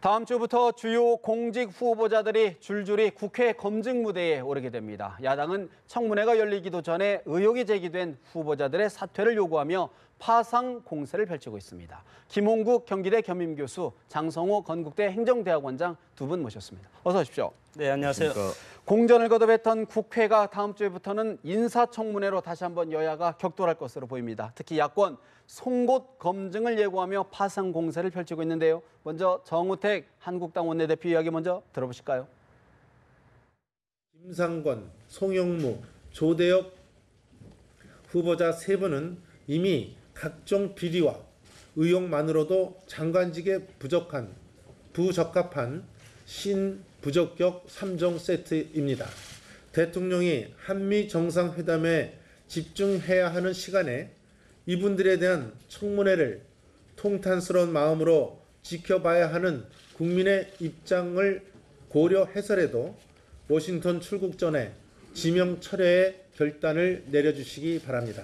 다음 주부터 주요 공직 후보자들이 줄줄이 국회 검증 무대에 오르게 됩니다. 야당은 청문회가 열리기도 전에 의혹이 제기된 후보자들의 사퇴를 요구하며 파상 공세를 펼치고 있습니다. 김홍국 경기대 겸임교수, 장성호 건국대 행정대학원장 두 분 모셨습니다. 어서 오십시오. 네, 안녕하세요. 공전을 거듭했던 국회가 다음 주부터는 인사청문회로 다시 한번 여야가 격돌할 것으로 보입니다. 특히 야권 송곳 검증을 예고하며 파상 공세를 펼치고 있는데요. 먼저 정우택 한국당 원내대표 이야기 먼저 들어보실까요? 김상권, 송영무, 조대엽 후보자 세 분은 이미 각종 비리와 의혹만으로도 장관직에 부적합한 신부적격 3종 세트입니다. 대통령이 한미 정상회담에 집중해야 하는 시간에 이분들에 대한 청문회를 통탄스러운 마음으로 지켜봐야 하는 국민의 입장을 고려해서라도 워싱턴 출국 전에 지명 철회의 결단을 내려주시기 바랍니다.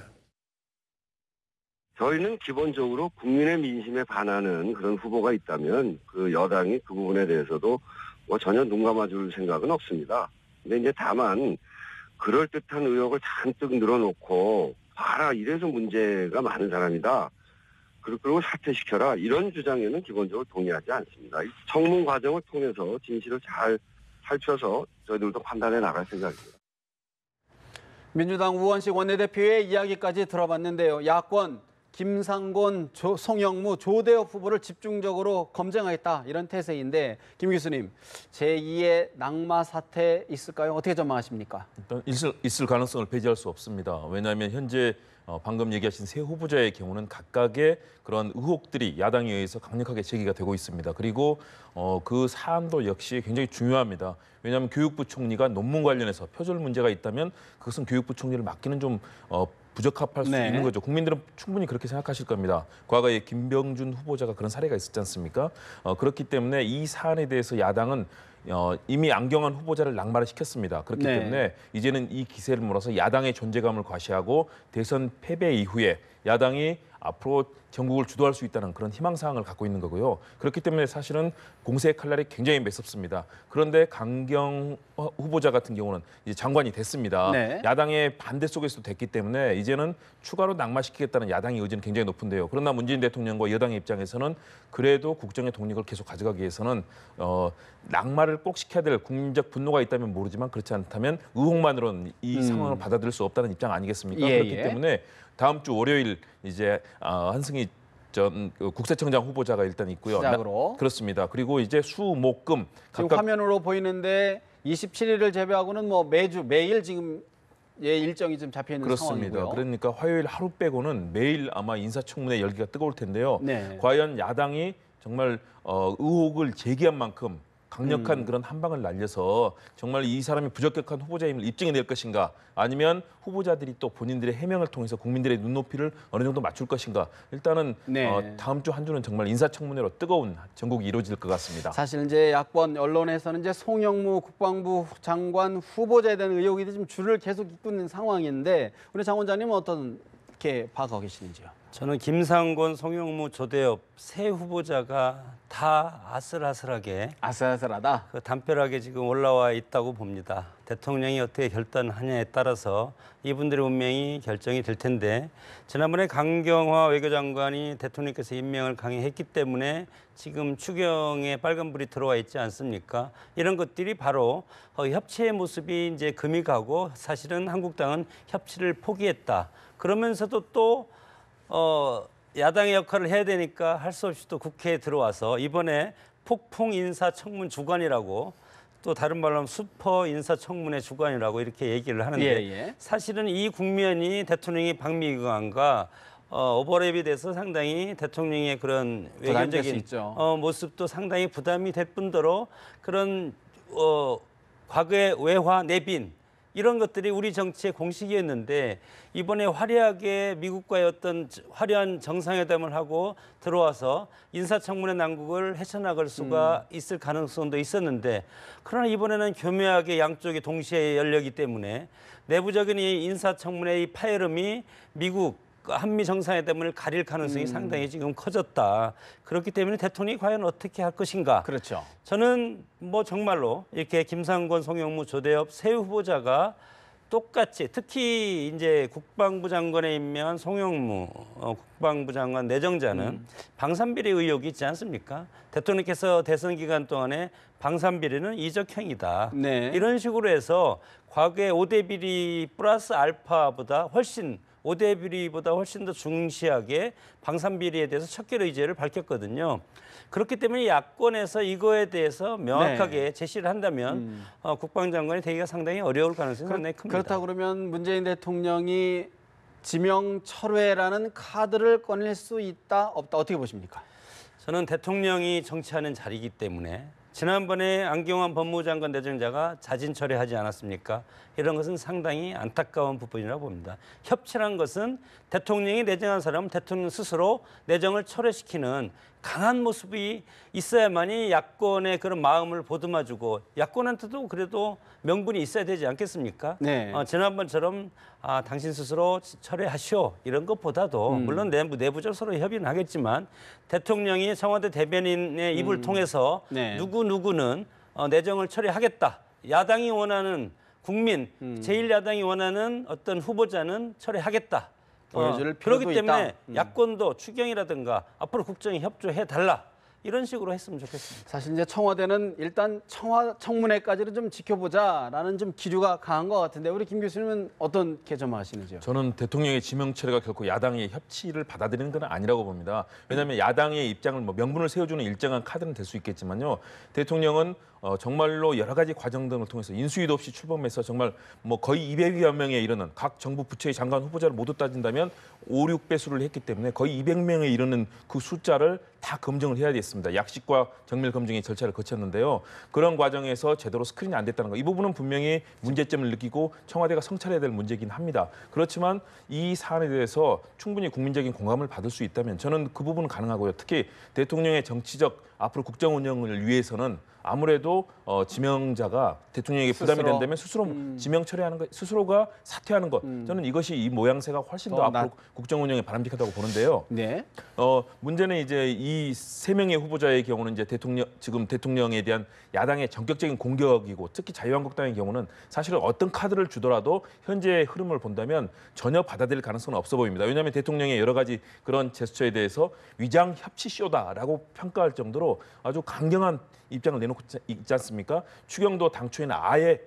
저희는 기본적으로 국민의 민심에 반하는 그런 후보가 있다면 그 여당이 그 부분에 대해서도 전혀 눈 감아줄 생각은 없습니다. 근데 이제 다만 그럴듯한 의혹을 잔뜩 늘어놓고 봐라 이래서 문제가 많은 사람이다. 그리고 사퇴시켜라 이런 주장에는 기본적으로 동의하지 않습니다. 청문 과정을 통해서 진실을 잘 살펴서 저희들도 판단해 나갈 생각입니다. 민주당 우원식 원내대표의 이야기까지 들어봤는데요. 야권 김상곤, 송영무, 조대엽 후보를 집중적으로 검증하겠다 이런 태세인데 김 교수님, 제2의 낙마 사태 있을까요? 어떻게 전망하십니까? 일단 있을 가능성을 배제할 수 없습니다. 왜냐하면 현재 방금 얘기하신 세 후보자의 경우는 각각의 그런 의혹들이 야당에 의해서 강력하게 제기가 되고 있습니다. 그리고 그 사안도 역시 굉장히 중요합니다. 왜냐하면 교육부 총리가 논문 관련해서 표절 문제가 있다면 그것은 교육부 총리를 맡기는 좀 부적합할 수 있는 거죠. 국민들은 충분히 그렇게 생각하실 겁니다. 과거에 김병준 후보자가 그런 사례가 있었지 않습니까? 그렇기 때문에 이 사안에 대해서 야당은 이미 안경환 후보자를 낙마를 시켰습니다. 그렇기 때문에 이제는 이 기세를 몰아서 야당의 존재감을 과시하고 대선 패배 이후에 야당이 앞으로 전국을 주도할 수 있다는 그런 희망사항을 갖고 있는 거고요. 그렇기 때문에 사실은 공세의 칼날이 굉장히 매섭습니다. 그런데 강경 후보자 같은 경우는 이제 장관이 됐습니다. 야당의 반대 속에서도 됐기 때문에 이제는 추가로 낙마시키겠다는 야당의 의지는 굉장히 높은데요. 그러나 문재인 대통령과 여당의 입장에서는 그래도 국정의 독립을 계속 가져가기 위해서는 낙마를 꼭 시켜야 될 국민적 분노가 있다면 모르지만 그렇지 않다면 의혹만으로는 이 상황을 받아들일 수 없다는 입장 아니겠습니까? 그렇기 때문에 다음 주 월요일 이제 한승희 전 국세청장 후보자가 일단 있고요. 시작으로. 그렇습니다. 그리고 이제 수, 목, 금 지금 화면으로 보이는데 27일을 제외하고는 뭐 매일 지금 일정이 좀 잡혀 있는 상황이고요. 그러니까 화요일 하루 빼고는 매일 아마 인사청문회 열기가 뜨거울 텐데요. 과연 야당이 정말 의혹을 제기한 만큼 강력한 그런 한 방을 날려서 정말 이 사람이 부적격한 후보자임을 입증해낼 것인가, 아니면 후보자들이 또 본인들의 해명을 통해서 국민들의 눈높이를 어느 정도 맞출 것인가. 일단은 다음 주 한 주는 정말 인사청문회로 뜨거운 전국이 이루어질 것 같습니다. 사실 이제 야권 언론에서는 이제 송영무 국방부 장관 후보자에 대한 의혹이 좀 줄을 계속 잇고 있는 상황인데 우리 장 원장님은 어떻게 봐가고 계시는지요? 저는 김상곤, 송영무, 조대엽 세 후보자가 다 아슬아슬하다. 담벼락에 지금 올라와 있다고 봅니다. 대통령이 어떻게 결단하냐에 따라서 이분들의 운명이 결정이 될 텐데, 지난번에 강경화 외교장관이 대통령께서 임명을 강행했기 때문에 지금 추경에 빨간불이 들어와 있지 않습니까? 이런 것들이 바로 협치의 모습이 이제 금이 가고, 사실은 한국당은 협치를 포기했다. 그러면서도 또 야당의 역할을 해야 되니까 할 수 없이 또 국회에 들어와서 이번에 폭풍 인사청문 주관이라고, 또 다른 말로 하면 슈퍼 인사청문회 주관이라고 이렇게 얘기를 하는데 사실은 이 국면이 대통령이 박미관과 오버랩이 돼서 상당히 대통령의 그런 외교적인 모습도 상당히 부담이 될 뿐더러 그런 과거의 외화 내빈 이런 것들이 우리 정치의 공식이었는데, 이번에 화려하게 미국과의 어떤 화려한 정상회담을 하고 들어와서 인사청문회 난국을 헤쳐나갈 수가 있을 가능성도 있었는데, 그러나 이번에는 교묘하게 양쪽이 동시에 열렸기 때문에 내부적인 이 인사청문회의 파열음이 미국 한미 정상회담을 가릴 가능성이 상당히 지금 커졌다. 그렇기 때문에 대통령이 과연 어떻게 할 것인가. 그렇죠. 저는 뭐 정말로 이렇게 김상곤, 송영무, 조대엽 세 후보자가 똑같이 특히 이제 국방부 장관에 임명한 송영무 국방부 장관 내정자는 방산비리 의혹이 있지 않습니까? 대통령께서 대선 기간 동안에 방산비리는 이적행위다. 네. 이런 식으로 해서 과거에 5대 비리 플러스 알파보다 훨씬 5대 비리보다 훨씬 더 중시하게 방산비리에 대해서 척결 의지를 밝혔거든요. 그렇기 때문에 야권에서 이거에 대해서 명확하게 제시를 한다면 국방장관이 되기가 상당히 어려울 가능성이 상당히 큽니다. 그렇다고 그러면 문재인 대통령이 지명 철회라는 카드를 꺼낼 수 있다, 없다, 어떻게 보십니까? 저는 대통령이 정치하는 자리이기 때문에 지난번에 안경환 법무부 장관 내정자가 자진 철회하지 않았습니까? 이런 것은 상당히 안타까운 부분이라고 봅니다. 협치란 것은 대통령이 내정한 사람은 대통령 스스로 내정을 철회시키는 강한 모습이 있어야만이 야권의 그런 마음을 보듬어주고 야권한테도 그래도 명분이 있어야 되지 않겠습니까? 네. 지난번처럼 당신 스스로 철회하시오 이런 것보다도 물론 내부적으로 서로 협의는 하겠지만 대통령이 청와대 대변인의 입을 통해서 네. 누구는 내정을 철회하겠다. 야당이 원하는 국민, 제1야당이 원하는 어떤 후보자는 철회하겠다. 보여줄 필요도 그렇기 때문에 있다. 야권도 추경이라든가 앞으로 국정에 협조해달라. 이런 식으로 했으면 좋겠습니다. 사실 이제 청와대는 일단 청문회까지는 좀 지켜보자라는 좀 기류가 강한 것 같은데 우리 김 교수님은 어떤 개점하시는지요? 저는 대통령의 지명 처리가 결코 야당의 협치를 받아들이는 건 아니라고 봅니다. 왜냐하면 야당의 입장을 뭐 명분을 세워주는 일정한 카드는 될 수 있겠지만요. 대통령은 정말로 여러 가지 과정 등을 통해서 인수위도 없이 출범해서 정말 뭐 거의 200여 명에 이르는 각 정부 부처의 장관 후보자를 모두 따진다면 5, 6배수를 했기 때문에 거의 200명에 이르는 그 숫자를 다 검증을 해야 됐습니다. 약식과 정밀 검증의 절차를 거쳤는데요. 그런 과정에서 제대로 스크린이 안 됐다는 거. 이 부분은 분명히 문제점을 느끼고 청와대가 성찰해야 될 문제이긴 합니다. 그렇지만 이 사안에 대해서 충분히 국민적인 공감을 받을 수 있다면 저는 그 부분은 가능하고요. 특히 대통령의 정치적 앞으로 국정 운영을 위해서는 아무래도 지명자가 대통령에게 부담이 된다면 스스로 지명 처리하는 것, 스스로가 사퇴하는 것. 저는 이것이 이 모양새가 훨씬 더 앞으로 국정 운영에 바람직하다고 보는데요. 네. 문제는 이제 이 세 명의 후보자의 경우는 이제 지금 대통령에 대한 야당의 전격적인 공격이고 특히 자유한국당의 경우는 사실은 어떤 카드를 주더라도 현재의 흐름을 본다면 전혀 받아들일 가능성은 없어 보입니다. 왜냐하면 대통령의 여러 가지 그런 제스처에 대해서 위장 협치 쇼다라고 평가할 정도로 아주 강경한 입장을 내놓고 있지 않습니까? 추경도 당초에는 아예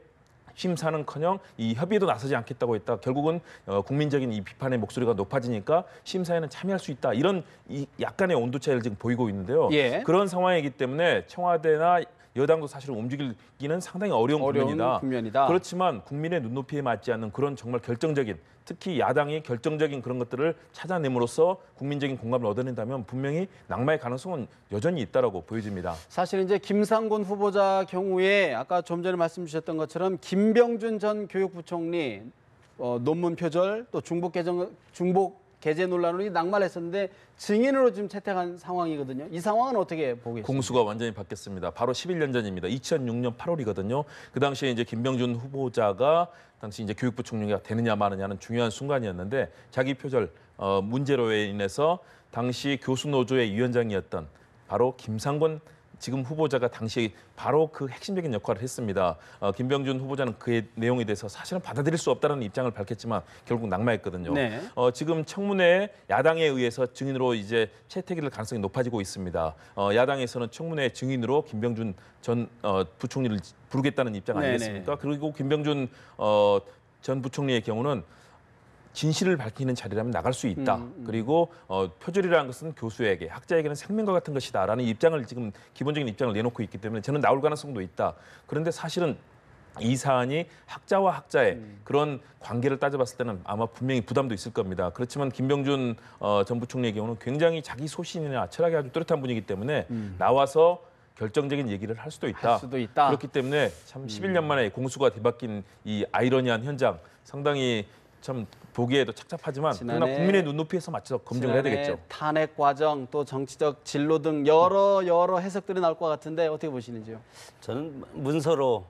심사는커녕 이 협의에도 나서지 않겠다고 했다. 결국은 국민적인 이 비판의 목소리가 높아지니까 심사에는 참여할 수 있다. 이런 이 약간의 온도 차이를 지금 보이고 있는데요. 예. 그런 상황이기 때문에 청와대나 여당도 사실은 움직이기는 상당히 어려운 국면이다. 그렇지만 국민의 눈높이에 맞지 않는 그런 정말 결정적인 특히 야당이 결정적인 그런 것들을 찾아냄으로써 국민적인 공감을 얻어낸다면 분명히 낙마의 가능성은 여전히 있다라고 보여집니다. 사실 이제 김상곤 후보자 경우에 아까 좀 전에 말씀 주셨던 것처럼 김병준 전 교육부총리 논문 표절 또 중복 게재 논란으로 낙마를 했었는데 증인으로 지금 채택한 상황이거든요. 이 상황은 어떻게 보겠습니까? 공수가 완전히 바뀌었습니다. 바로 11년 전입니다. 2006년 8월이거든요. 그 당시에 이제 김병준 후보자가 당시 이제 교육부 총리가 되느냐 마느냐는 중요한 순간이었는데 자기 표절 문제로 인해서 당시 교수 노조의 위원장이었던 바로 김상곤 지금 후보자가 당시 바로 그 핵심적인 역할을 했습니다. 김병준 후보자는 그의 내용에 대해서 사실은 받아들일 수 없다는 입장을 밝혔지만 결국 낙마했거든요. 네. 지금 청문회 야당에 의해서 증인으로 이제 채택될 가능성이 높아지고 있습니다. 야당에서는 청문회 증인으로 김병준 전 부총리를 부르겠다는 입장 아니겠습니까? 그리고 김병준 전 부총리의 경우는 진실을 밝히는 자리라면 나갈 수 있다. 그리고 표절이라는 것은 교수에게, 학자에게는 생명과 같은 것이다라는 입장을 지금 기본적인 입장을 내놓고 있기 때문에 저는 나올 가능성도 있다. 그런데 사실은 이 사안이 학자와 학자의 그런 관계를 따져봤을 때는 아마 분명히 부담도 있을 겁니다. 그렇지만 김병준 전 부총리의 경우는 굉장히 자기 소신이나 철학이 아주 뚜렷한 분이기 때문에 나와서 결정적인 얘기를 할 수도 있다. 그렇기 때문에 참 11년 만에 공수가 뒤바뀐 이 아이러니한 현장 상당히 참 보기에도 착잡하지만 그러나 국민의 눈높이에서 맞춰서 검증을 해야 되겠죠. 탄핵 과정 또 정치적 진로 등 여러 해석들이 나올 것 같은데 어떻게 보시는지요? 저는 문서로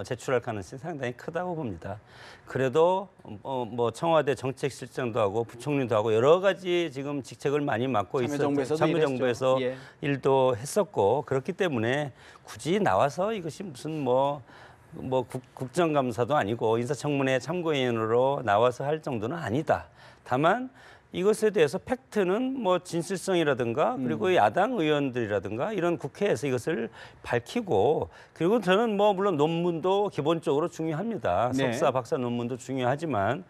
제출할 가능성이 상당히 크다고 봅니다. 그래도 뭐 청와대 정책실장도 하고 부총리도 하고 여러 가지 지금 직책을 많이 맡고 있었죠. 참여정부에서 예. 일도 했었고 그렇기 때문에 굳이 나와서 이것이 무슨 뭐 국정감사도 아니고 인사청문회 참고인으로 나와서 할 정도는 아니다. 다만 이것에 대해서 팩트는 뭐 진실성이라든가 그리고 야당 의원들이라든가 이런 국회에서 이것을 밝히고 그리고 저는 뭐 물론 논문도 기본적으로 중요합니다. 네. 석사, 박사 논문도 중요하지만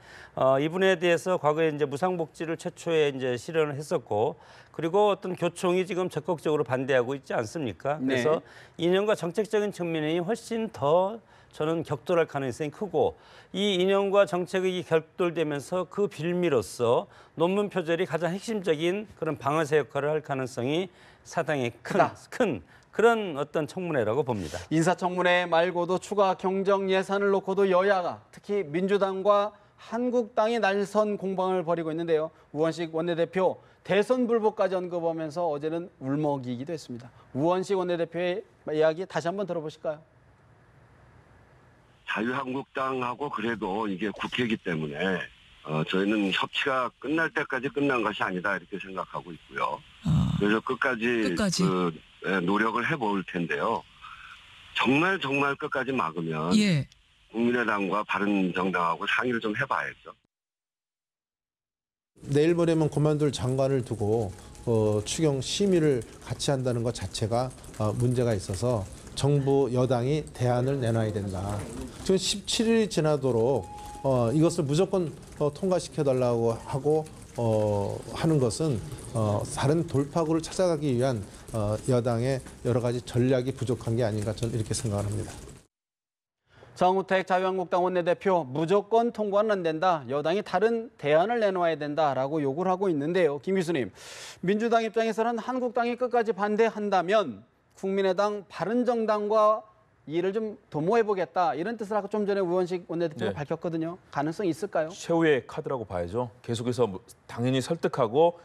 이분에 대해서 과거에 이제 무상복지를 최초에 이제 실현을 했었고 그리고 어떤 교총이 지금 적극적으로 반대하고 있지 않습니까? 그래서 네. 이념과 정책적인 측면이 훨씬 더 저는 격돌할 가능성이 크고 이 이념과 정책이 격돌되면서 그 빌미로서 논문 표절이 가장 핵심적인 그런 방아쇠 역할을 할 가능성이 상당히 큰 그런 어떤 청문회라고 봅니다. 인사청문회 말고도 추가 경정 예산을 놓고도 여야가 특히 민주당과 한국당이 날선 공방을 벌이고 있는데요. 우원식 원내대표 대선 불복까지 언급하면서 어제는 울먹이기도 했습니다. 우원식 원내대표의 이야기 다시 한번 들어보실까요? 자유한국당하고 그래도 이게 국회이기 때문에 저희는 협치가 끝날 때까지 끝난 것이 아니다 이렇게 생각하고 있고요. 그래서 끝까지. 노력을 해볼 텐데요. 정말 끝까지 막으면 예. 국민의당과 바른정당하고 상의를 좀 해봐야죠. 내일 모레면 그만둘 장관을 두고 추경 심의를 같이 한다는 것 자체가 문제가 있어서 정부 여당이 대안을 내놔야 된다. 지금 17일이 지나도록 이것을 무조건 통과시켜달라고 하고 하는 것은 다른 돌파구를 찾아가기 위한 여당의 여러 가지 전략이 부족한 게 아닌가 저는 이렇게 생각합니다. 정우택 자유한국당 원내대표 무조건 통과는 안 된다. 여당이 다른 대안을 내놓아야 된다라고 요구를 하고 있는데요. 김 교수님, 민주당 입장에서는 한국당이 끝까지 반대한다면 국민의당, 바른정당과 이를 좀 도모해보겠다 이런 뜻을 하고 좀 전에 우원식 원내대표가 밝혔거든요. 가능성이 있을까요? 최후의 카드라고 봐야죠. 계속해서 당연히 설득하고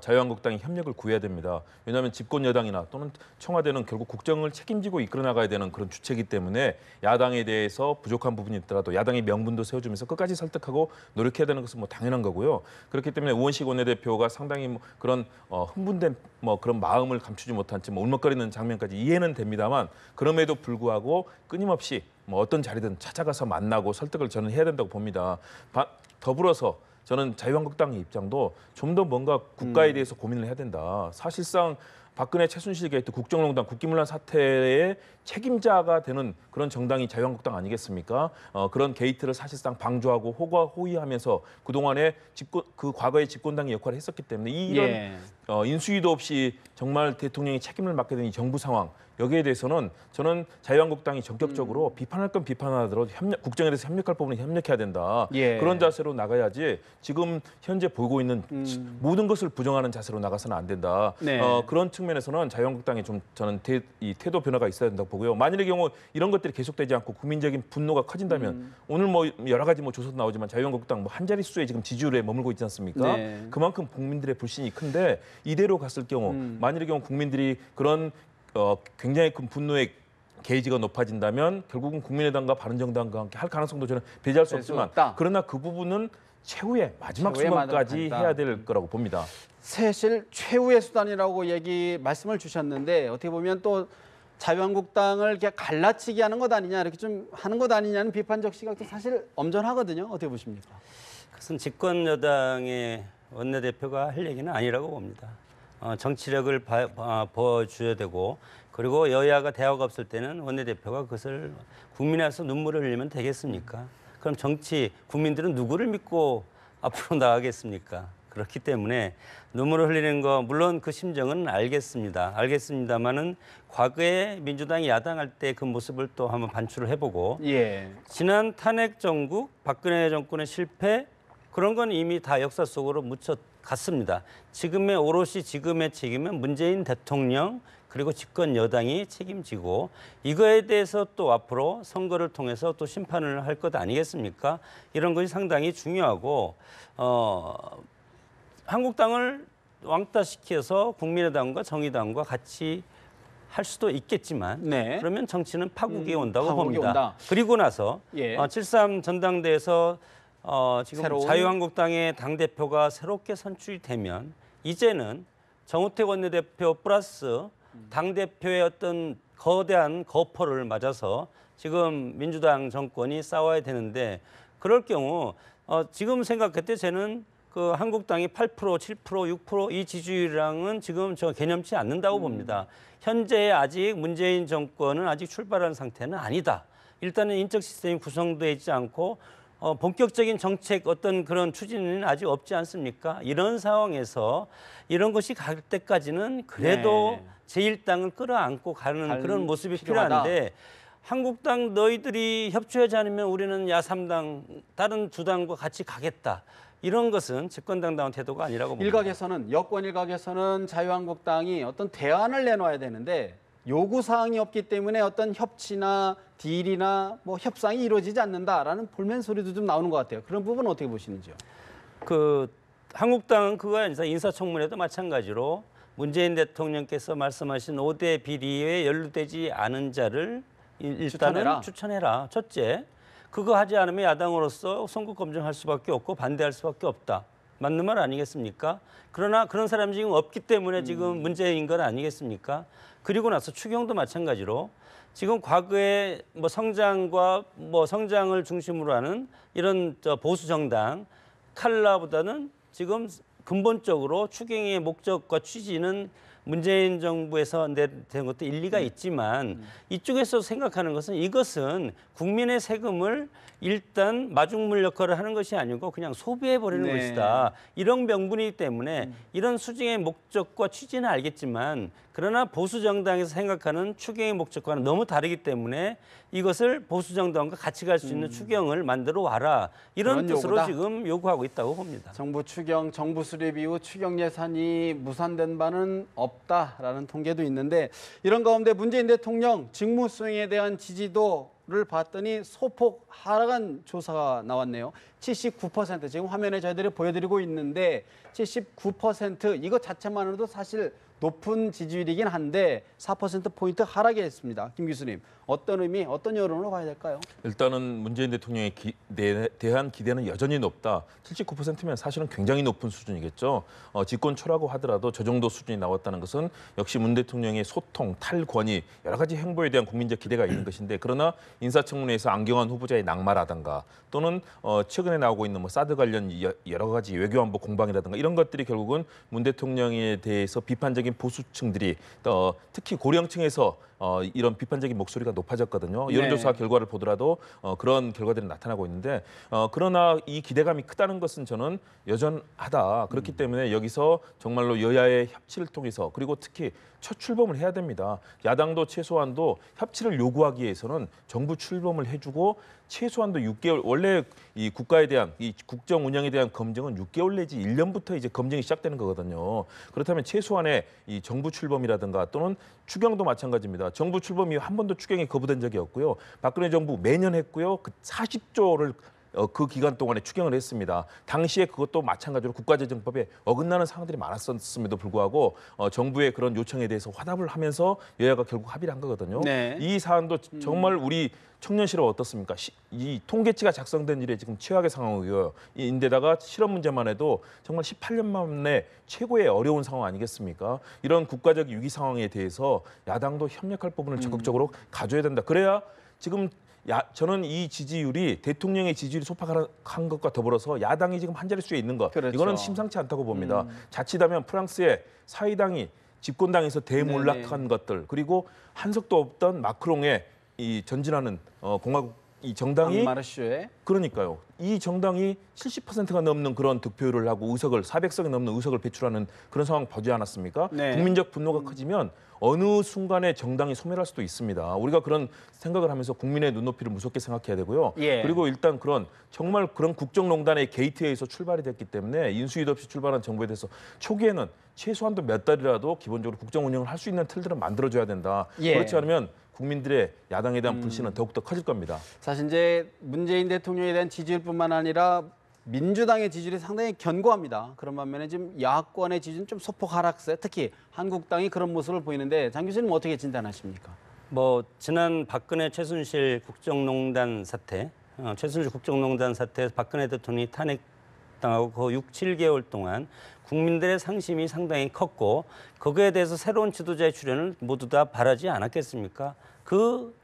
자유한국당이 협력을 구해야 됩니다. 왜냐하면 집권 여당이나 또는 청와대는 결국 국정을 책임지고 이끌어 나가야 되는 그런 주체이기 때문에 야당에 대해서 부족한 부분이 있더라도 야당의 명분도 세워주면서 끝까지 설득하고 노력해야 되는 것은 뭐 당연한 거고요. 그렇기 때문에 우원식 원내대표가 상당히 뭐 그런 흥분된 뭐 그런 마음을 감추지 못한 채 뭐 울먹거리는 장면까지 이해는 됩니다만 그럼에도 불구하고 끊임없이 뭐 어떤 자리든 찾아가서 만나고 설득을 저는 해야 된다고 봅니다. 더불어서 저는 자유한국당의 입장도 좀 더 뭔가 국가에 대해서 고민을 해야 된다. 사실상 박근혜 최순실 게이트 국정농단 국기문란 사태의 책임자가 되는 그런 정당이 자유한국당 아니겠습니까? 그런 게이트를 사실상 방조하고 호위하면서 그동안에 그 과거의 집권당의 역할을 했었기 때문에 이런 인수위도 없이 정말 대통령이 책임을 맡게 된 이 정부 상황 여기에 대해서는 저는 자유한국당이 전격적으로 비판할 건 비판하더라도 국정에 대해서 협력할 부분은 협력해야 된다. 그런 자세로 나가야지 지금 현재 보이고 있는 모든 것을 부정하는 자세로 나가서는 안 된다. 그런 측면에서는 자유한국당이 좀 저는 이 태도 변화가 있어야 된다고 보고요. 만일의 경우 이런 것들이 계속되지 않고 국민적인 분노가 커진다면 오늘 뭐 여러 가지 뭐 조사도 나오지만 자유한국당 뭐 한 자릿수에 지금 지지율에 머물고 있지 않습니까? 그만큼 국민들의 불신이 큰데 이대로 갔을 경우 만일의 경우 국민들이 그런 굉장히 큰 분노의 게이지가 높아진다면 결국은 국민의당과 바른정당과 함께 할 가능성도 저는 배제할 수 없지만 그러나 그 부분은 최후의 마지막 수단까지 해야 될 거라고 봅니다. 사실 최후의 수단이라고 말씀을 주셨는데 어떻게 보면 또 자유한국당을 이렇게 갈라치기 하는 것 아니냐 이렇게 좀 하는 것 아니냐는 비판적 시각도 사실 엄전하거든요. 어떻게 보십니까? 그것은 집권 여당의 원내대표가 할 얘기는 아니라고 봅니다. 정치력을 보여줘야 되고 그리고 여야가 대화가 없을 때는 원내대표가 그것을 국민에 와서 눈물을 흘리면 되겠습니까? 그럼 국민들은 누구를 믿고 앞으로 나가겠습니까? 그렇기 때문에 눈물을 흘리는 거 물론 그 심정은 알겠습니다만은 과거에 민주당이 야당할 때 그 모습을 또 한번 반추를 해보고 지난 탄핵 정국 박근혜 정권의 실패 그런 건 이미 다 역사 속으로 묻혀갔습니다. 오롯이 지금의 책임은 문재인 대통령 그리고 집권 여당이 책임지고 이거에 대해서 또 앞으로 선거를 통해서 또 심판을 할 것 아니겠습니까? 이런 것이 상당히 중요하고 한국당을 왕따시켜서 국민의당과 정의당과 같이 할 수도 있겠지만 네. 그러면 정치는 파국이 온다고 파국이 봅니다. 온다. 그리고 나서 예. 7.3 전당대회에서 지금 새로운 자유한국당의 당대표가 새롭게 선출이 되면 이제는 정우택 원내대표 플러스 당대표의 어떤 거대한 거포를 맞아서 지금 민주당 정권이 싸워야 되는데 그럴 경우 지금 생각할 때 저는 그 한국당이 8%, 7%, 6%이 지지율이랑은 지금 저 개념치 않는다고 봅니다. 현재 아직 문재인 정권은 아직 출발한 상태는 아니다. 일단은 인적 시스템이 구성되어 있지 않고 본격적인 정책 어떤 그런 추진은 아직 없지 않습니까? 이런 상황에서 이런 것이 갈 때까지는 그래도 네. 제1당을 끌어안고 가는 그런 모습이 필요하다. 필요한데 한국당 너희들이 협조하지 않으면 우리는 야3당 다른 두 당과 같이 가겠다. 이런 것은 집권당다운 태도가 아니라고 봅니다. 일각에서는 여권 일각에서는 자유한국당이 어떤 대안을 내놓아야 되는데 요구 사항이 없기 때문에 어떤 협치나 딜이나 뭐 협상이 이루어지지 않는다라는 볼멘 소리도 좀 나오는 것 같아요. 그런 부분은 어떻게 보시는지요? 그 한국당은 그거 아니라 인사청문회도 마찬가지로 문재인 대통령께서 말씀하신 5대 비리에 연루되지 않은 자를 일단은 추천해라. 첫째, 그거 하지 않으면 야당으로서 선거 검증할 수밖에 없고 반대할 수밖에 없다. 맞는 말 아니겠습니까? 그러나 그런 사람이 지금 없기 때문에 지금 문제인 건 아니겠습니까? 그리고 나서 추경도 마찬가지로 지금 과거에 뭐 성장과 뭐 성장을 중심으로 하는 이런 보수 정당 칼라보다는 지금 근본적으로 추경의 목적과 취지는 문재인 정부에서 낸 것도 일리가 있지만 이쪽에서 생각하는 것은 이것은 국민의 세금을 일단 마중물 역할을 하는 것이 아니고 그냥 소비해버리는 네. 것이다. 이런 명분이기 때문에 이런 수정의 목적과 취지는 알겠지만 그러나 보수 정당에서 생각하는 추경의 목적과는 너무 다르기 때문에 이것을 보수 정당과 같이 갈 수 있는 추경을 만들어 와라. 이런 뜻으로 요구다. 지금 요구하고 있다고 봅니다. 정부 추경, 정부 수립 이후 추경 예산이 무산된 바는 없다라는 통계도 있는데 이런 가운데 문재인 대통령 직무 수행에 대한 지지도를 봤더니 소폭 하락한 조사가 나왔네요. 79% 지금 화면에 저희들이 보여드리고 있는데 79% 이것 자체만으로도 사실 높은 지지율이긴 한데 4%포인트 하락했습니다. 김 교수님, 어떤 의미, 어떤 여론으로 봐야 될까요? 일단은 문재인 대통령에 대한 기대는 여전히 높다. 79%면 사실은 굉장히 높은 수준이겠죠. 집권 초라고 하더라도 저 정도 수준이 나왔다는 것은 역시 문 대통령의 소통, 탈권위, 여러 가지 행보에 대한 국민적 기대가 있는 것인데 그러나 인사청문회에서 안경환 후보자의 낙마라든가 또는 최근에 나오고 있는 뭐 사드 관련 여러 가지 외교안보 공방이라든가 이런 것들이 결국은 문 대통령에 대해서 비판적인 보수층들이 특히 고령층에서 이런 비판적인 목소리가 높아졌거든요. 여론조사 결과를 보더라도 그런 결과들이 나타나고 있는데 그러나 이 기대감이 크다는 것은 저는 여전하다. 그렇기 때문에 여기서 정말로 여야의 협치를 통해서 그리고 특히 첫 출범을 해야 됩니다. 야당도 최소한도 협치를 요구하기 위해서는 정부 출범을 해주고 최소한도 6개월 원래 이 국가에 대한 이 국정 운영에 대한 검증은 6개월 내지 1년부터 이제 검증이 시작되는 거거든요. 그렇다면 최소한의 이 정부 출범이라든가 또는 추경도 마찬가지입니다. 정부 출범 이후 한 번도 추경이 거부된 적이 없고요. 박근혜 정부 매년 했고요. 그 40조를 그 기간 동안에 추경을 했습니다. 당시에 그것도 마찬가지로 국가재정법에 어긋나는 사항들이 많았었음에도 불구하고 정부의 그런 요청에 대해서 화답을 하면서 여야가 결국 합의를 한 거거든요. 네. 이 사안도 정말 우리 청년 실업 어떻습니까? 이 통계치가 작성된 일에 지금 최악의 상황이고요. 인데다가 실업 문제만 해도 정말 18년 만에 최고의 어려운 상황 아니겠습니까? 이런 국가적 위기 상황에 대해서 야당도 협력할 부분을 적극적으로 가져야 된다. 그래야 지금 저는 이 지지율이 대통령의 지지율이 소박한 것과 더불어서 야당이 지금 한 자릿수에 있는 것 그렇죠. 이거는 심상치 않다고 봅니다. 자칫하면 프랑스의 사이당이 집권당에서 대몰락한 것들 그리고 한석도 없던 마크롱의 이 전진하는 공화국 이 정당이 마르슈에 그러니까요. 이 정당이 70%가 넘는 그런 득표율을 하고 의석을 400석이 넘는 의석을 배출하는 그런 상황 보지 않았습니까? 네. 국민적 분노가 커지면 어느 순간에 정당이 소멸할 수도 있습니다. 우리가 그런 생각을 하면서 국민의 눈높이를 무섭게 생각해야 되고요. 예. 그리고 일단 정말 그런 국정농단의 게이트에서 출발이 됐기 때문에 인수위도 없이 출발한 정부에 대해서 초기에는 최소한도 몇 달이라도 기본적으로 국정 운영을 할 수 있는 틀들은 만들어줘야 된다. 예. 그렇지 않으면 국민들의 야당에 대한 불신은 더욱더 커질 겁니다. 사실 이제 문재인 대통령에 대한 지지율뿐만 아니라 민주당의 지지율이 상당히 견고합니다. 그런 반면에 지금 야권의 지지는 좀 소폭 하락세, 특히 한국당이 그런 모습을 보이는데 장 교수님 어떻게 진단하십니까? 뭐 지난 박근혜 최순실 국정농단 사태, 최순실 국정농단 사태에서 박근혜 대통령이 탄핵당하고 그 6, 7개월 동안 국민들의 상심이 상당히 컸고 거기에 대해서 새로운 지도자의 출연을 모두 다 바라지 않았겠습니까? 그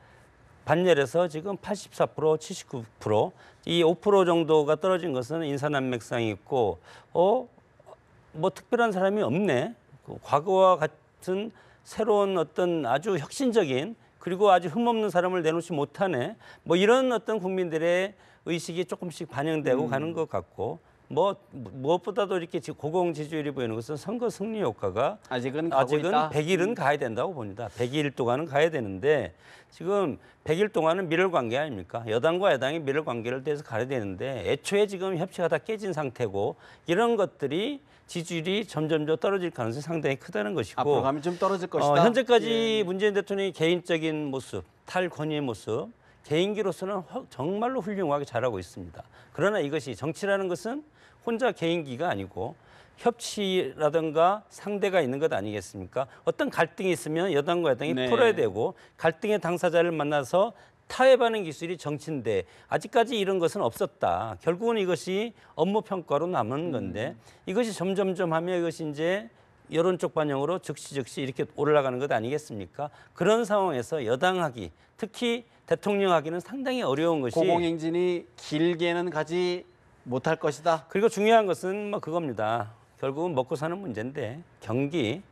반열에서 지금 84%, 79%, 이 5% 정도가 떨어진 것은 인사난맥상이 있고, 뭐 특별한 사람이 없네. 과거와 같은 새로운 어떤 아주 혁신적인 그리고 아주 흠없는 사람을 내놓지 못하네. 뭐 이런 어떤 국민들의 의식이 조금씩 반영되고 가는 것 같고, 뭐 무엇보다도 이렇게 고공 지지율이 보이는 것은 선거 승리 효과가 아직은 가고 아직은 있다. 100일은 가야 된다고 봅니다. 100일 동안은 가야 되는데 지금 100일 동안은 밀월 관계 아닙니까? 여당과 야당이 밀월 관계를 대해서 가야 되는데 애초에 지금 협치가 다 깨진 상태고 이런 것들이 지지율이 점점 떨어질 가능성이 상당히 크다는 것이고 앞으로 가면 좀 떨어질 것이다. 현재까지 문재인 대통령의 개인적인 모습, 탈권위의 모습, 개인기로서는 정말로 훌륭하게 잘하고 있습니다. 그러나 이것이 정치라는 것은 혼자 개인기가 아니고 협치라든가 상대가 있는 것 아니겠습니까? 어떤 갈등이 있으면 여당과 야당이 네. 풀어야 되고 갈등의 당사자를 만나서 타협하는 기술이 정치인데 아직까지 이런 것은 없었다. 결국은 이것이 업무 평가로 남은 건데 이것이 점점점 하면 이것이 이제 여론적 반영으로 즉시 이렇게 올라가는 것 아니겠습니까? 그런 상황에서 여당하기, 특히 대통령하기는 상당히 어려운 것이 고공행진이 길게는 가지 못할 것이다. 그리고 중요한 것은 뭐 그겁니다. 결국은 먹고 사는 문제인데 경기,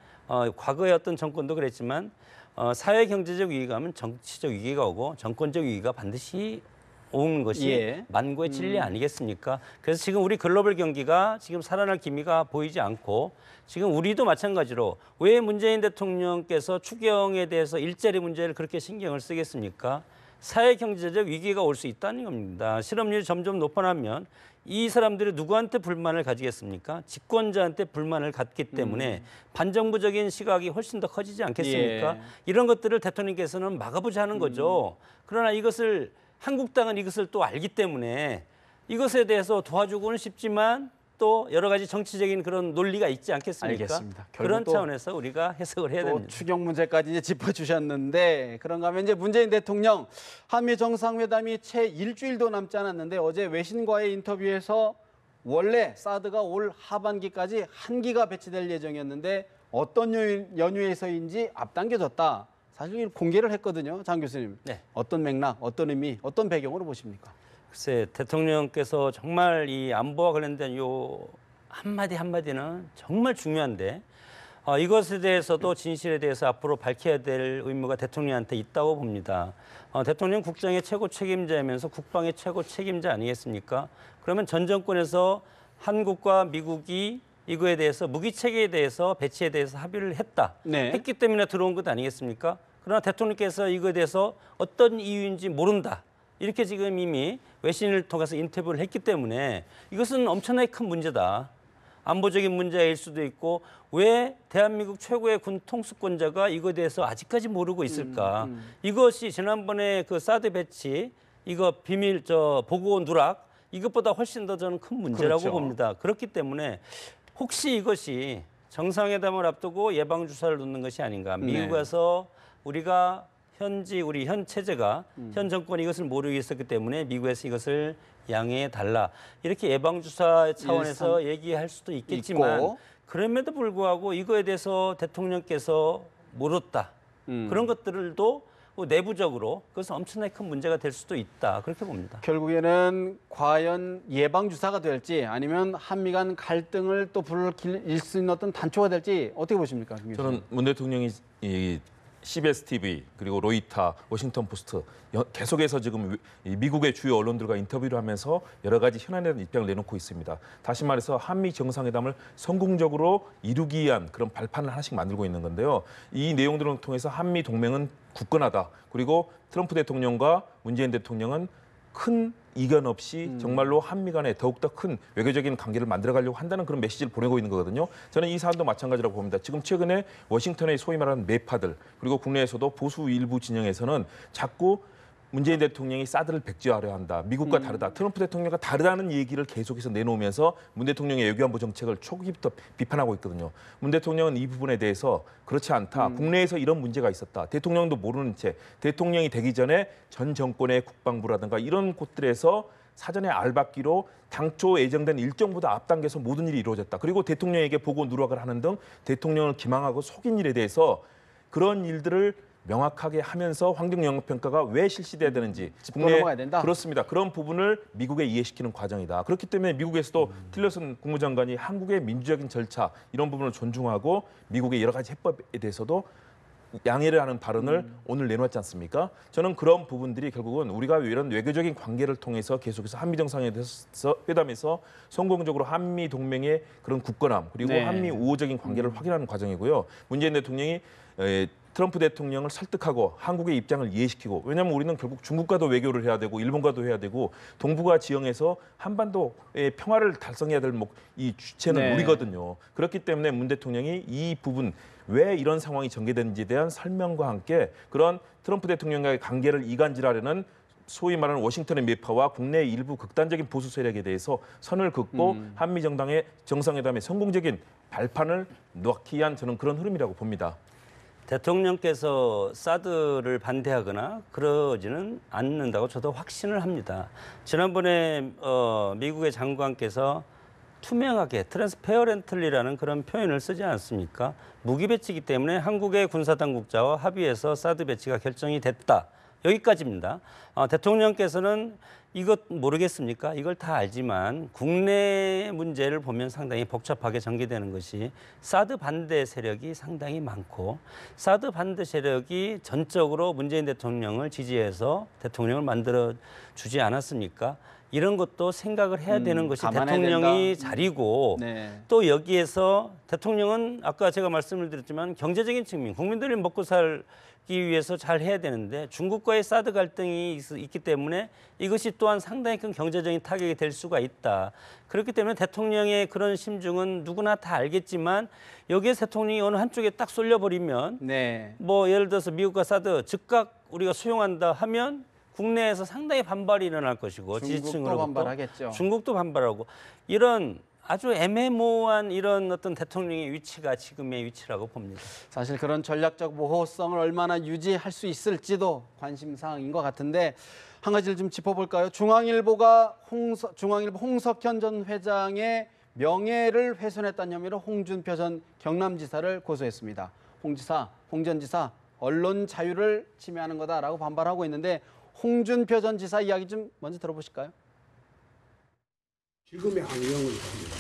과거의 어떤 정권도 그랬지만 사회 경제적 위기가 오면 정치적 위기가 오고 정권적 위기가 반드시 오는 것이 예. 만고의 진리 아니겠습니까? 그래서 지금 우리 글로벌 경기가 지금 살아날 기미가 보이지 않고 지금 우리도 마찬가지로 왜 문재인 대통령께서 추경에 대해서 일자리 문제를 그렇게 신경을 쓰겠습니까? 사회 경제적 위기가 올 수 있다는 겁니다. 실업률이 점점 높아나면 이 사람들이 누구한테 불만을 가지겠습니까? 집권자한테 불만을 갖기 때문에 반정부적인 시각이 훨씬 더 커지지 않겠습니까? 예. 이런 것들을 대통령께서는 막아보자 하는 거죠. 그러나 이것을 한국당은 이것을 또 알기 때문에 이것에 대해서 도와주고는 싶지만 또 여러 가지 정치적인 그런 논리가 있지 않겠습니까? 알겠습니다. 그런 또 차원에서 우리가 해석을 해야 또 됩니다. 추경 문제까지 이제 짚어주셨는데 그런가 하면 이제 문재인 대통령 한미 정상회담이 채 일주일도 남지 않았는데 어제 외신과의 인터뷰에서 원래 사드가 올 하반기까지 한 기가 배치될 예정이었는데 어떤 연유에서인지 앞당겨졌다. 사실 공개를 했거든요, 장 교수님. 네. 어떤 맥락, 어떤 의미, 어떤 배경으로 보십니까? 글쎄 대통령께서 정말 이 안보와 관련된 요 한마디 한마디는 정말 중요한데 이것에 대해서도 진실에 대해서 앞으로 밝혀야 될 의무가 대통령한테 있다고 봅니다. 대통령 국정의 최고 책임자이면서 국방의 최고 책임자 아니겠습니까? 그러면 전 정권에서 한국과 미국이 이거에 대해서 무기 체계에 대해서 배치에 대해서 합의를 했기 때문에 들어온 것 아니겠습니까? 그러나 대통령께서 이거에 대해서 어떤 이유인지 모른다. 이렇게 지금 이미 외신을 통해서 인터뷰를 했기 때문에 이것은 엄청나게 큰 문제다. 안보적인 문제일 수도 있고 왜 대한민국 최고의 군 통수권자가 이거에 대해서 아직까지 모르고 있을까? 이것이 지난번에 그 사드 배치 이거 비밀 보고 누락 이것보다 훨씬 더 저는 큰 문제라고 그렇죠. 봅니다. 그렇기 때문에 혹시 이것이 정상회담을 앞두고 예방 주사를 놓는 것이 아닌가? 미국에서 우리가 우리 현 체제가 현 정권이 이것을 모르고 있었기 때문에 미국에서 이것을 양해해 달라 이렇게 예방 주사 차원에서 얘기할 수도 있겠지만 있고. 그럼에도 불구하고 이거에 대해서 대통령께서 모르다 그런 것들도 내부적으로 그것은 엄청나게 큰 문제가 될 수도 있다 그렇게 봅니다. 결국에는 과연 예방 주사가 될지 아니면 한미 간 갈등을 또 불길 수 있는 어떤 단초가 될지 어떻게 보십니까? 저는 문 대통령이 이 CBS TV 그리고 로이터, 워싱턴 포스트 계속해서 지금 미국의 주요 언론들과 인터뷰를 하면서 여러 가지 현안에 대한 입장을 내놓고 있습니다. 다시 말해서 한미 정상회담을 성공적으로 이루기 위한 그런 발판을 하나씩 만들고 있는 건데요. 이 내용들을 통해서 한미 동맹은 굳건하다. 그리고 트럼프 대통령과 문재인 대통령은 큰 이견 없이 정말로 한미 간에 더욱더 큰 외교적인 관계를 만들어가려고 한다는 그런 메시지를 보내고 있는 거거든요. 저는 이 사안도 마찬가지라고 봅니다. 지금 최근에 워싱턴의 소위 말하는 매파들 그리고 국내에서도 보수 일부 진영에서는 자꾸 문재인 대통령이 사드를 백지화하려 한다. 미국과 다르다. 트럼프 대통령과 다르다는 얘기를 계속해서 내놓으면서 문 대통령의 외교안보 정책을 초기부터 비판하고 있거든요. 문 대통령은 이 부분에 대해서 그렇지 않다. 국내에서 이런 문제가 있었다. 대통령도 모르는 채 대통령이 되기 전에 전 정권의 국방부라든가 이런 곳들에서 사전에 알받기로 당초 예정된 일정보다 앞당겨서 모든 일이 이루어졌다. 그리고 대통령에게 보고 누락을 하는 등 대통령을 기망하고 속인 일에 대해서 그런 일들을 명확하게 하면서 환경영향평가가 왜 실시돼야 되는지 넘어가야 된다. 그렇습니다. 그런 부분을 미국에 이해시키는 과정이다. 그렇기 때문에 미국에서도 틸러슨 국무장관이 한국의 민주적인 절차 이런 부분을 존중하고 미국의 여러 가지 해법에 대해서도 양해를 하는 발언을 오늘 내놓았지 않습니까? 저는 그런 부분들이 결국은 우리가 이런 외교적인 관계를 통해서 계속해서 한미 정상회담에서 성공적으로 한미 동맹의 그런 굳건함 그리고 네. 한미 우호적인 관계를 확인하는 과정이고요. 문재인 대통령이 트럼프 대통령을 설득하고 한국의 입장을 이해시키고 왜냐하면 우리는 결국 중국과도 외교를 해야 되고 일본과도 해야 되고 동북아 지형에서 한반도의 평화를 달성해야 될 이 주체는 네. 우리거든요. 그렇기 때문에 문 대통령이 이 부분 왜 이런 상황이 전개되는지에 대한 설명과 함께 그런 트럼프 대통령과의 관계를 이간질하려는 소위 말하는 워싱턴의 매파와 국내 일부 극단적인 보수 세력에 대해서 선을 긋고 한미 정당의 정상회담의 성공적인 발판을 놓기 위한 저는 그런 흐름이라고 봅니다. 대통령께서 사드를 반대하거나 그러지는 않는다고 저도 확신을 합니다. 지난번에 미국의 장관께서 투명하게 트랜스페어렌틀리라는 그런 표현을 쓰지 않습니까? 무기 배치이기 때문에 한국의 군사당국자와 합의해서 사드 배치가 결정이 됐다. 여기까지입니다. 대통령께서는 이것 모르겠습니까? 이걸 다 알지만 국내 문제를 보면 상당히 복잡하게 전개되는 것이 사드 반대 세력이 상당히 많고 사드 반대 세력이 전적으로 문재인 대통령을 지지해서 대통령을 만들어 주지 않았습니까? 이런 것도 생각을 해야 되는 것이 대통령이 자리고 네. 또 여기에서 대통령은 아까 제가 말씀을 드렸지만 경제적인 측면, 국민들이 먹고 살기 위해서 잘 해야 되는데 중국과의 사드 갈등이 있기 때문에 이것이 또한 상당히 큰 경제적인 타격이 될 수가 있다. 그렇기 때문에 대통령의 그런 심중은 누구나 다 알겠지만 여기에 대통령이 어느 한쪽에 딱 쏠려버리면 네. 뭐 예를 들어서 미국과 사드 즉각 우리가 수용한다 하면 국내에서 상당히 반발이 일어날 것이고 중국도 반발하겠죠. 중국도 반발하고 이런 아주 애매모호한 이런 어떤 대통령의 위치가 지금의 위치라고 봅니다. 사실 그런 전략적 모호성을 얼마나 유지할 수 있을지도 관심사항인 것 같은데 한 가지를 좀 짚어볼까요? 중앙일보가 중앙일보 홍석현 전 회장의 명예를 훼손했다는 혐의로 홍준표 전 경남지사를 고소했습니다. 홍 전 지사 언론 자유를 침해하는 거다라고 반발하고 있는데 홍준표 전 지사 이야기 좀 먼저 들어보실까요? 지금의 환경을 봅니다.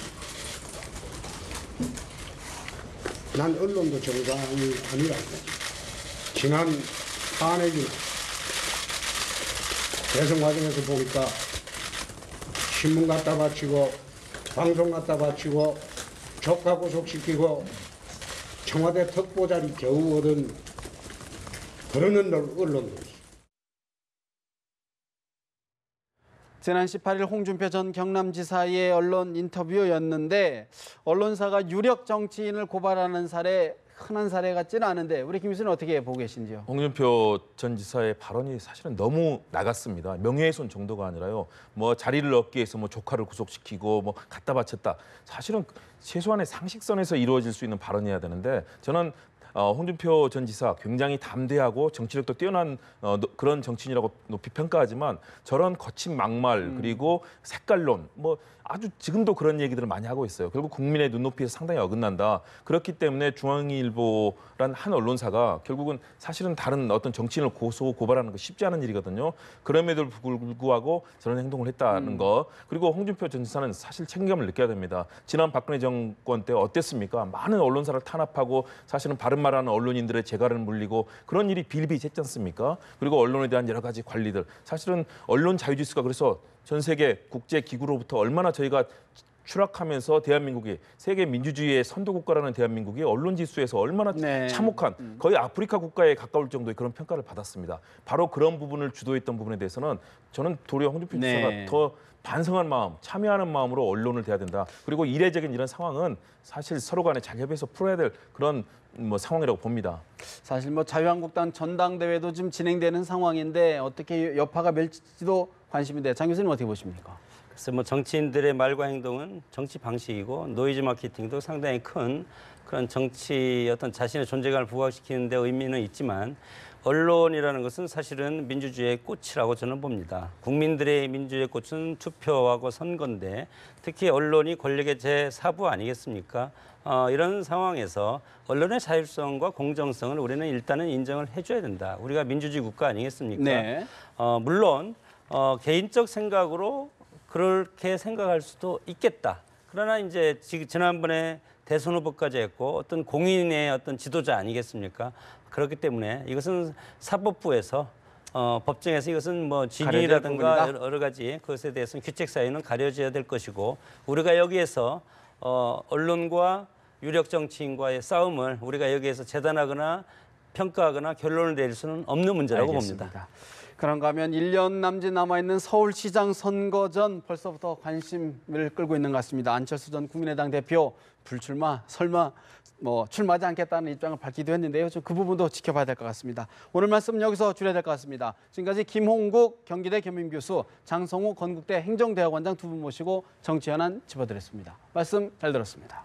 난 언론도 정상이 아니라고. 지난 4내기나 대선 과정에서 보니까 신문 갖다 바치고 방송 갖다 바치고 조카 구속시키고 청와대 특보자리 겨우 얻은 그런 언론도 있어요. 지난 18일 홍준표 전 경남지사의 언론 인터뷰였는데 언론사가 유력 정치인을 고발하는 사례 흔한 사례 같지는 않은데 우리 김 교수는 어떻게 보고 계신지요? 홍준표 전 지사의 발언이 사실은 너무 나갔습니다. 명예훼손 정도가 아니라요. 뭐 자리를 얻기 위해서 뭐 조카를 구속시키고 뭐 갖다 바쳤다. 사실은 최소한의 상식선에서 이루어질 수 있는 발언이어야 되는데 저는 홍준표 전 지사 굉장히 담대하고 정치력도 뛰어난 그런 정치인이라고 높이 평가하지만 저런 거친 막말 그리고 색깔론 뭐 아주 지금도 그런 얘기들을 많이 하고 있어요. 결국 국민의 눈높이에서 상당히 어긋난다. 그렇기 때문에 중앙일보란 한 언론사가 결국은 사실은 다른 어떤 정치인을 고발하는 거 쉽지 않은 일이거든요. 그럼에도 불구하고 저런 행동을 했다는 거. 그리고 홍준표 전 지사는 사실 책임감을 느껴야 됩니다. 지난 박근혜 정권 때 어땠습니까? 많은 언론사를 탄압하고 사실은 바른 말하는 언론인들의 재갈을 물리고 그런 일이 비일비재했지 않습니까? 그리고 언론에 대한 여러 가지 관리들. 사실은 언론 자유지수가 그래서 전 세계 국제 기구로부터 얼마나 저희가 추락하면서 대한민국이 세계 민주주의의 선도국가라는 대한민국이 언론 지수에서 얼마나 네. 참혹한 거의 아프리카 국가에 가까울 정도의 그런 평가를 받았습니다. 바로 그런 부분을 주도했던 부분에 대해서는 저는 도리어 홍준표 지사가 네. 더 반성한 마음, 참여하는 마음으로 언론을 대해야 된다. 그리고 이례적인 이런 상황은 사실 서로 간에 자격에서 풀어야 될 그런 상황이라고 봅니다. 사실 자유한국당 전당대회도 지금 진행되는 상황인데 어떻게 여파가 멸지도 관심인데 장 교수님 어떻게 보십니까? 그래서 정치인들의 말과 행동은 정치 방식이고 노이즈 마케팅도 상당히 큰 그런 정치 어떤 자신의 존재감을 부각시키는 데 의미는 있지만 언론이라는 것은 사실은 민주주의의 꽃이라고 저는 봅니다. 국민들의 민주주의의 꽃은 투표하고 선거인데 특히 언론이 권력의 제4부 아니겠습니까? 이런 상황에서 언론의 자율성과 공정성을 우리는 일단은 인정을 해줘야 된다. 우리가 민주주의 국가 아니겠습니까? 네. 물론 개인적 생각으로 그렇게 생각할 수도 있겠다. 그러나 이제 지난번에 대선 후보까지 했고 어떤 공인의 어떤 지도자 아니겠습니까? 그렇기 때문에 이것은 사법부에서 법정에서 이것은 진위라든가 여러 가지 그것에 대해서는 규칙 사유는 가려져야 될 것이고 우리가 여기에서 언론과 유력 정치인과의 싸움을 우리가 여기에서 재단하거나 평가하거나 결론을 내릴 수는 없는 문제라고 알겠습니다. 봅니다. 그런가 하면 1년 남짓 남아있는 서울시장 선거 전 벌써부터 관심을 끌고 있는 것 같습니다. 안철수 전 국민의당 대표 불출마, 설마 출마하지 않겠다는 입장을 밝히기도 했는데요. 좀 그 부분도 지켜봐야 될 것 같습니다. 오늘 말씀 여기서 줄여야 될 것 같습니다. 지금까지 김홍국 경기대 겸임교수, 장성호 건국대 행정대학원장 두 분 모시고 정치 현안 짚어드렸습니다. 말씀 잘 들었습니다.